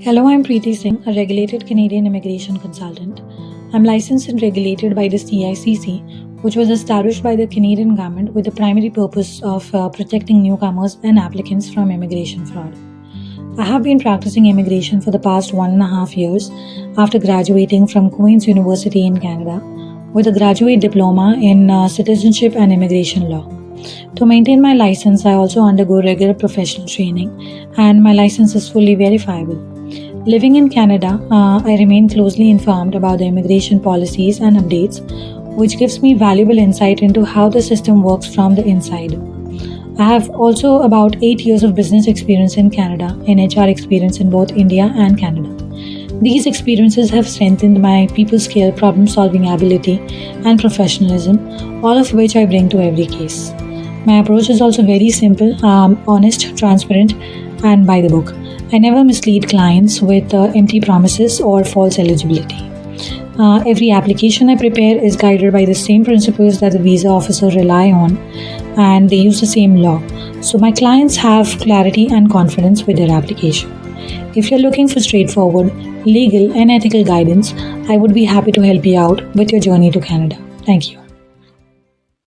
Hello, I'm Preeti Singh, a regulated Canadian immigration consultant. I'm licensed and regulated by the CICC, which was established by the Canadian government with the primary purpose of protecting newcomers and applicants from immigration fraud. I have been practicing immigration for the past 1.5 years after graduating from Queen's University in Canada with a graduate diploma in citizenship and immigration law. To maintain my license, I also undergo regular professional training, and my license is fully verifiable. Living in Canada, I remain closely informed about the immigration policies and updates, which gives me valuable insight into how the system works from the inside. I have also about 8 years of business experience in Canada and HR experience in both India and Canada. These experiences have strengthened my people skill, problem solving ability, and professionalism, all of which I bring to every case. My approach is also very simple, honest, transparent, and by the book. I never mislead clients with empty promises or false eligibility. Every application I prepare is guided by the same principles that the visa officer rely on, and they use the same law. So my clients have clarity and confidence with their application. If you're looking for straightforward, legal, and ethical guidance, I would be happy to help you out with your journey to Canada. Thank you.